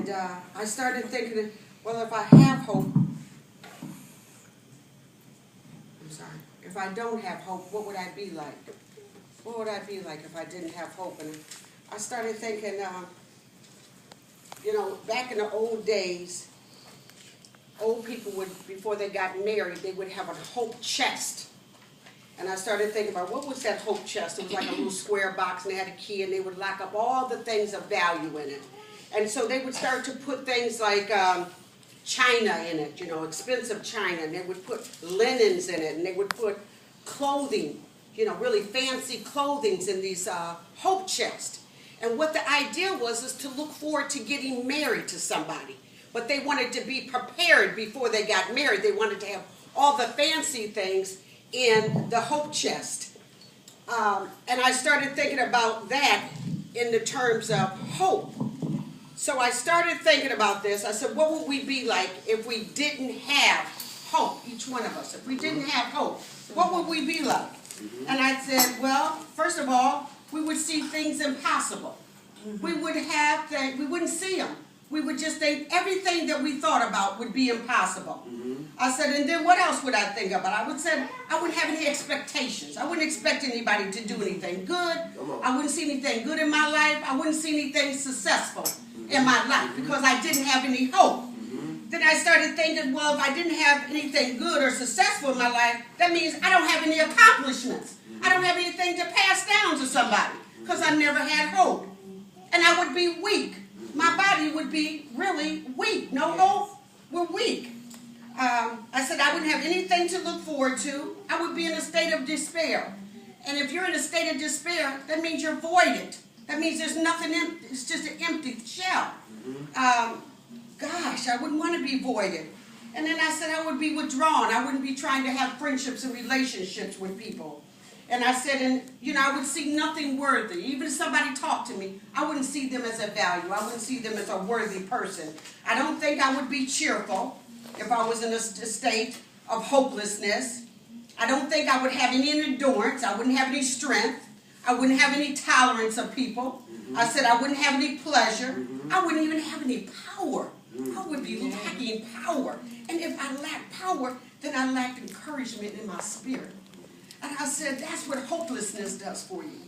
And I started thinking, well, if I have hope, if I don't have hope, what would I be like? What would I be like if I didn't have hope? And I started thinking, back in the old days, old people would, before they got married, they would have a hope chest. And I started thinking about, what was that hope chest? It was like a little square box, and they had a key, and they would lock up all the things of value in it. And so they would start to put things like china in it, expensive china, and they would put linens in it, and they would put clothing, really fancy clothings in these hope chests. And what the idea was is to look forward to getting married to somebody. But they wanted to be prepared before they got married. They wanted to have all the fancy things in the hope chest. And I started thinking about that in the terms of hope. So I started thinking about this. I said, what would we be like if we didn't have hope, each one of us? If we didn't have hope, what would we be like? And I said, well, first of all, we would see things impossible. We would have things, we wouldn't see them. We would just think everything that we thought about would be impossible. I said, and then what else would I think about? I would say I wouldn't have any expectations. I wouldn't expect anybody to do anything good. I wouldn't see anything good in my life. I wouldn't see anything successful in my life because I didn't have any hope. Then I started thinking, well, if I didn't have anything good or successful in my life, that means I don't have any accomplishments. I don't have anything to pass down to somebody because I never had hope. And I would be weak. My body would be really weak. No hope, we're weak. I said I wouldn't have anything to look forward to. I would be in a state of despair. And if you're in a state of despair, that means you're voided. That means there's nothing in, it's just an empty shell. Gosh, I wouldn't want to be voided. And then I said I would be withdrawn. I wouldn't be trying to have friendships and relationships with people. And I said, I would see nothing worthy. Even if somebody talked to me, I wouldn't see them as a value. I wouldn't see them as a worthy person. I don't think I would be cheerful if I was in a state of hopelessness. I don't think I would have any endurance. I wouldn't have any strength. I wouldn't have any tolerance of people. I said I wouldn't have any pleasure. I wouldn't even have any power. I would be lacking power. And if I lacked power, then I lacked encouragement in my spirit. And I said, that's what hopelessness does for you.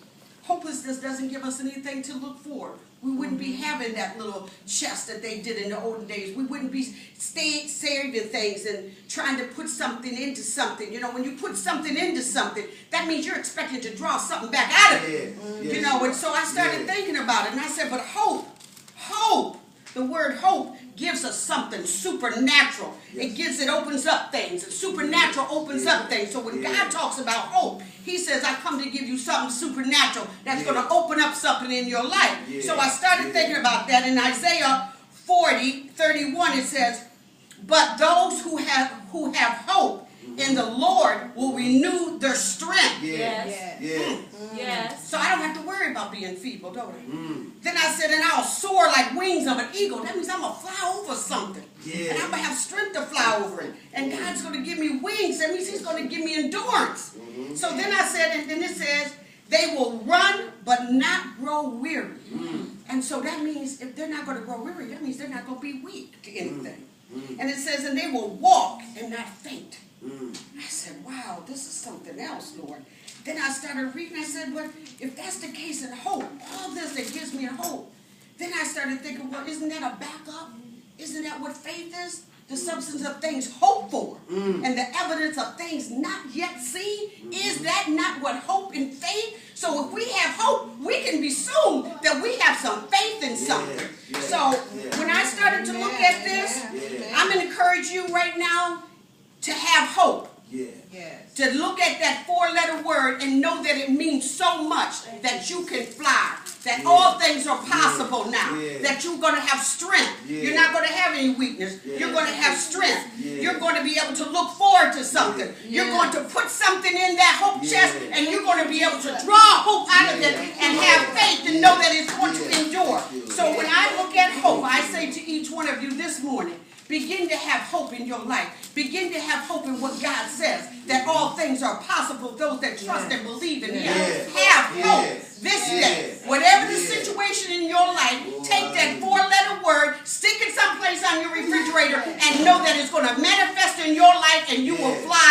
Hopelessness doesn't give us anything to look for. We wouldn't be having that little chest that they did in the olden days. We wouldn't be saving things and trying to put something into something. When you put something into something, that means you're expecting to draw something back out of it. And so I started thinking about it. And I said, but hope, the word hope gives us something supernatural. It opens up things. Supernatural opens up things. So when God talks about hope, he says, I come to give you something supernatural that's going to open up something in your life. So I started thinking about that. In Isaiah 40:31, it says, but those who have hope in the Lord will renew their strength. Yes. So I don't have to worry about being feeble, don't I? Then I said, and I'll soar like wings of an eagle. That means I'm going to fly over something. And I'm going to have strength to fly over it. And God's going to give me wings. That means he's going to give me endurance. So then I said, and then it says, they will run but not grow weary. And so that means if they're not going to grow weary, that means they're not going to be weak to anything. And it says, and they will walk and not faint. I said, wow, this is something else, Lord. Then I started reading. I said, but if that's the case in hope, all this that gives me hope, then I started thinking, well, isn't that a backup? Isn't that what faith is? The substance of things hoped for and the evidence of things not yet seen. Is that not what hope and faith? So if we have hope, we can be assumed that we have some faith in something. So when I started to look at this, I'm going to encourage you right now to have hope. To look at that four-letter word and know that it means so much that you can fly, that all things are possible now, that you're going to have strength. You're not going to have any weakness. You're going to have strength. You're going to be able to look forward to something. You're going to put something in that hope chest, and you're going to be able to draw hope out of it and have faith and know that it's going to endure. So when I look at hope, I say to each one of you this morning, begin to have hope in your life. Begin to have hope in what God says, that all things are possible, those that trust and believe in him. Have hope this day. Whatever the situation in your life, take that four-letter word, stick greater and know that it's going to manifest in your life and you will fly